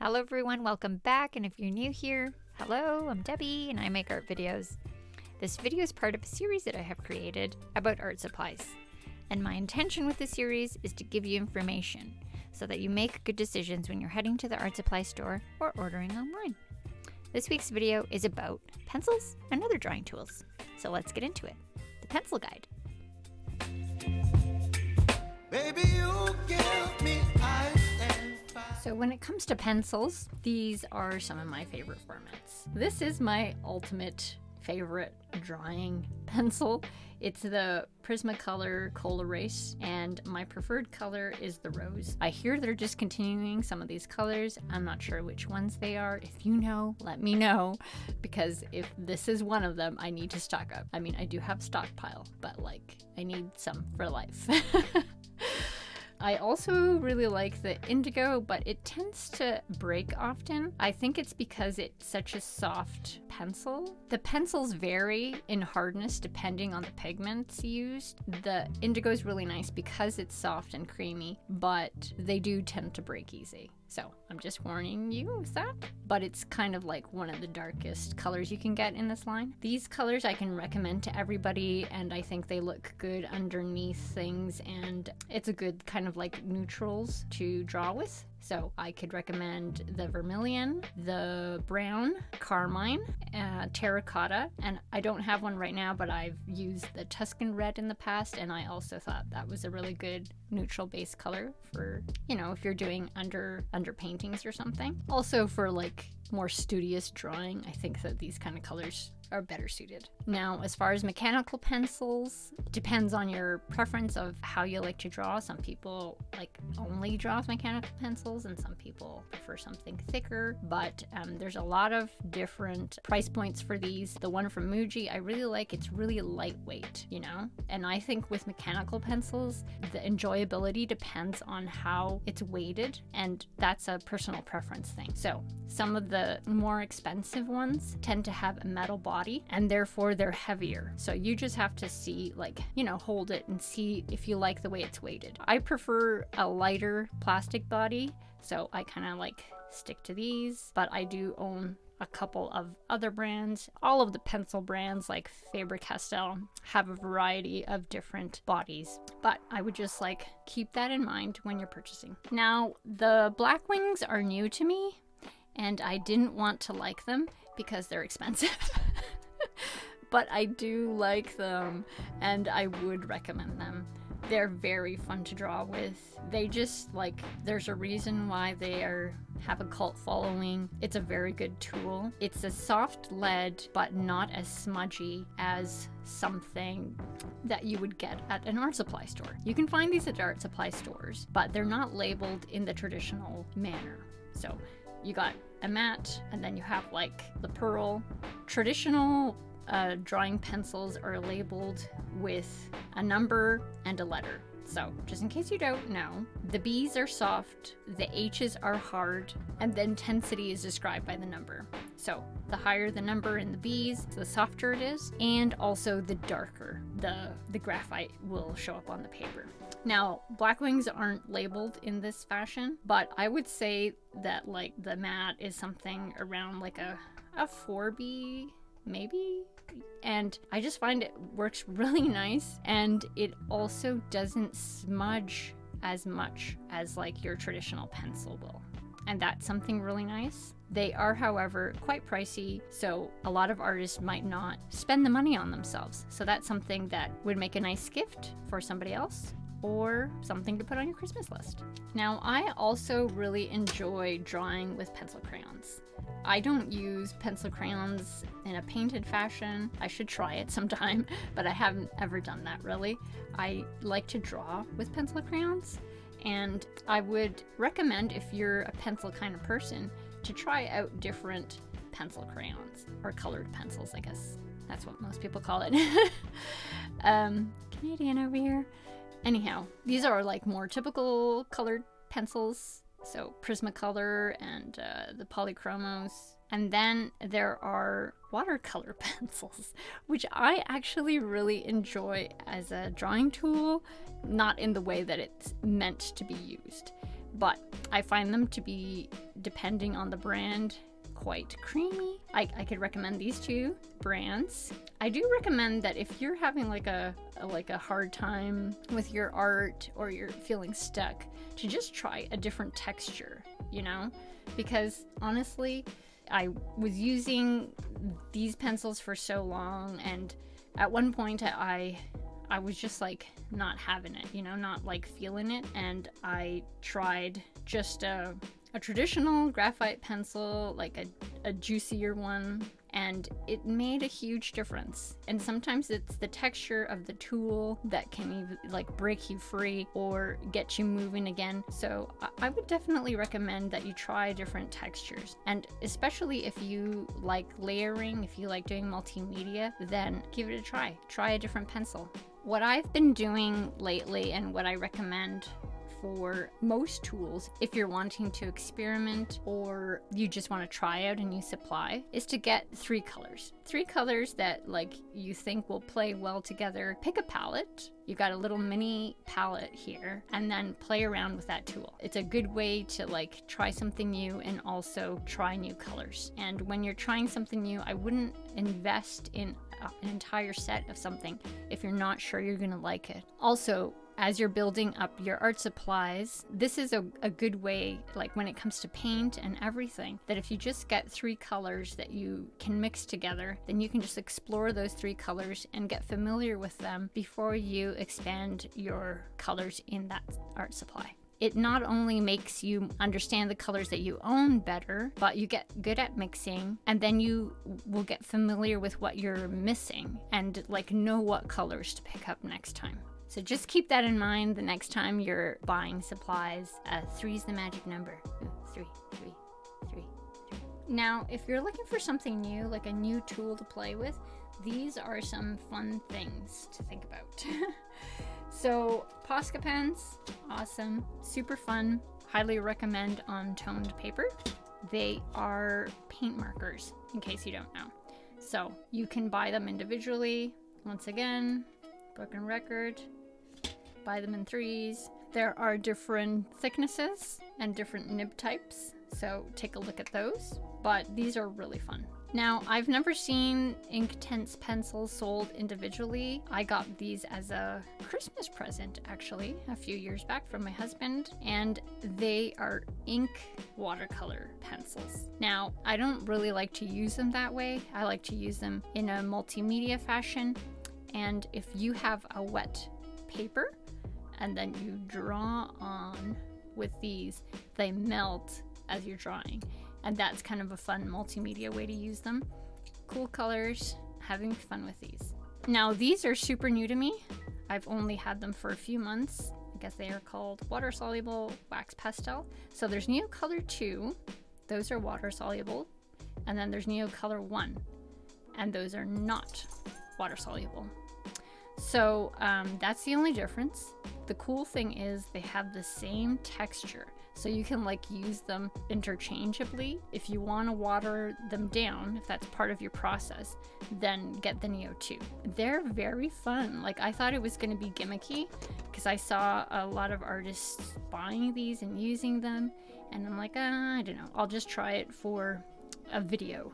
Hello everyone, welcome back, and if you're new here, hello, I'm Debbie and I make art videos. This video is part of a series that I have created about art supplies. And my intention with the series is to give you information so that you make good decisions when you're heading to the art supply store or ordering online. This week's video is about pencils and other drawing tools. So let's get into it. The pencil guide. Baby, you give me ice and fire. So when it comes to pencils, these are some of my favorite formats. This is my ultimate favorite drawing pencil. It's the Prismacolor Colerase, and my preferred color is the rose. I hear they're discontinuing some of these colors. I'm not sure which ones they are. If you know, let me know, because if this is one of them, I need to stock up. I mean, I do have stockpile, but like, I need some for life. I also really like the indigo, but it tends to break often. I think it's because it's such a soft pencil. The pencils vary in hardness depending on the pigments used. The indigo is really nice because it's soft and creamy, but they do tend to break easy. So I'm just warning you with that. But it's kind of like one of the darkest colors you can get in this line. These colors I can recommend to everybody, and I think they look good underneath things, and it's a good kind of like neutrals to draw with. So I could recommend the vermilion, the brown, carmine, terracotta, and I don't have one right now, but I've used the Tuscan red in the past, and I also thought that was a really good neutral base color for, you know, if you're doing under paintings or something. Also for like more studious drawing, I think that these kind of colors are better suited. Now, as far as mechanical pencils, it depends on your preference of how you like to draw. Some people like only draw with mechanical pencils, and some people prefer something thicker, but there's a lot of different price points for these. The one from Muji I really like. It's really lightweight, you know? And I think with mechanical pencils, the enjoyability depends on how it's weighted, and that's a personal preference thing. So some of the more expensive ones tend to have a metal body, and therefore they're heavier. So you just have to see, like, you know, hold it and see if you like the way it's weighted. I prefer a lighter plastic body, so I kind of like stick to these, but I do own a couple of other brands. All of the pencil brands like Faber-Castell have a variety of different bodies, but I would just like keep that in mind when you're purchasing. Now, the Blackwings are new to me, and I didn't want to like them because they're expensive. But I do like them, and I would recommend them. They're very fun to draw with. They just, like, there's a reason why they have a cult following. It's a very good tool. It's a soft lead, but not as smudgy as something that you would get at an art supply store. You can find these at art supply stores, but they're not labeled in the traditional manner. So you got a matte, and then you have like the pearl. Traditional drawing pencils are labeled with a number and a letter. So just in case you don't know, the B's are soft, the H's are hard, and the intensity is described by the number. So the higher the number in the B's, the softer it is, and also the darker the graphite will show up on the paper. Now, Blackwings aren't labeled in this fashion, but I would say that like the matte is something around like a 4B, maybe? And I just find it works really nice, and it also doesn't smudge as much as like your traditional pencil will. And that's something really nice. They are, however, quite pricey, so a lot of artists might not spend the money on themselves. So that's something that would make a nice gift for somebody else, or something to put on your Christmas list. Now, I also really enjoy drawing with pencil crayons. I don't use pencil crayons in a painted fashion. I should try it sometime, but I haven't ever done that really. I like to draw with pencil crayons, and I would recommend, if you're a pencil kind of person, to try out different pencil crayons, or colored pencils, I guess. That's what most people call it. Canadian over here. Anyhow, these are like more typical colored pencils. So Prismacolor and the Polychromos. And then there are watercolor pencils, which I actually really enjoy as a drawing tool, not in the way that it's meant to be used. but I find them to be, depending on the brand, quite creamy. I could recommend these two brands. I do recommend that if you're having like a hard time with your art, or you're feeling stuck, to just try a different texture, you know? Because honestly, I was using these pencils for so long, and at one point I was just like not having it, you know, not like feeling it, and I tried just a traditional graphite pencil, like a juicier one, and it made a huge difference. And sometimes it's the texture of the tool that can either like break you free or get you moving again. So I would definitely recommend that you try different textures, and especially if you like layering, if you like doing multimedia, then give it a try. Try a different pencil. What I've been doing lately, and what I recommend for most tools, if you're wanting to experiment or you just want to try out a new supply, is to get 3 colors. 3 colors that like you think will play well together. Pick a palette. You got a little mini palette here, and then play around with that tool. It's a good way to like try something new and also try new colors. And when you're trying something new, I wouldn't invest in an entire set of something if you're not sure you're gonna like it. Also, as you're building up your art supplies, this is a good way, like when it comes to paint and everything, that if you just get 3 colors that you can mix together, then you can just explore those 3 colors and get familiar with them before you expand your colors in that art supply. It not only makes you understand the colors that you own better, but you get good at mixing, and then you will get familiar with what you're missing and like know what colors to pick up next time. So just keep that in mind the next time you're buying supplies. 3 is the magic number. 3. Now, if you're looking for something new, like a new tool to play with, these are some fun things to think about. So, Posca pens, awesome, super fun, highly recommend on toned paper. They are paint markers, in case you don't know. So, you can buy them individually. Once again, broken record, buy them in 3s. There are different thicknesses and different nib types, so take a look at those. But these are really fun. Now, I've never seen Inktense pencils sold individually. I got these as a Christmas present, actually, a few years back from my husband, and they are ink watercolor pencils. Now, I don't really like to use them that way. I like to use them in a multimedia fashion, and if you have a wet paper and then you draw on with these, they melt as you're drawing. And that's kind of a fun multimedia way to use them. Cool colors, having fun with these. Now, these are super new to me. I've only had them for a few months. I guess they are called water soluble wax pastel. So there's Neocolor 2, those are water soluble. And then there's Neocolor 1, and those are not water soluble. So that's the only difference. The cool thing is they have the same texture, so you can like use them interchangeably. If you want to water them down, if that's part of your process, then get the Neo 2. They're very fun. Like, I thought it was going to be gimmicky because I saw a lot of artists buying these and using them, and I'm like, I don't know, I'll just try it for a video.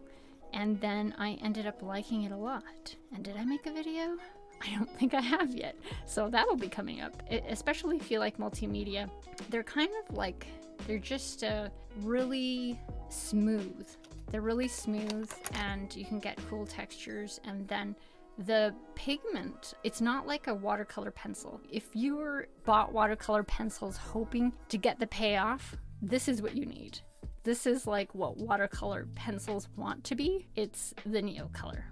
And then I ended up liking it a lot. And did I make a video? I don't think I have yet. So that'll be coming up. Especially if you like multimedia. They're kind of like, they're just really smooth. They're really smooth, and you can get cool textures. And then the pigment, it's not like a watercolor pencil. If you bought watercolor pencils hoping to get the payoff, this is what you need. This is like what watercolor pencils want to be. It's the Neocolor.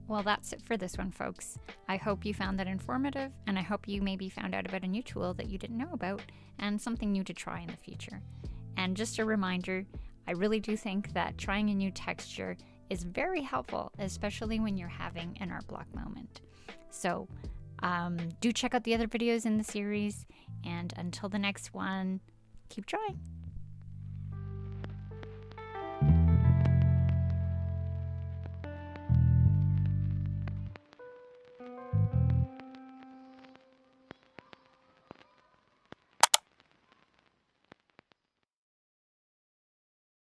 Well, that's it for this one, folks. I hope you found that informative, and I hope you maybe found out about a new tool that you didn't know about and something new to try in the future. And just a reminder, I really do think that trying a new texture is very helpful, especially when you're having an art block moment. So do check out the other videos in the series, and until the next one, keep drawing.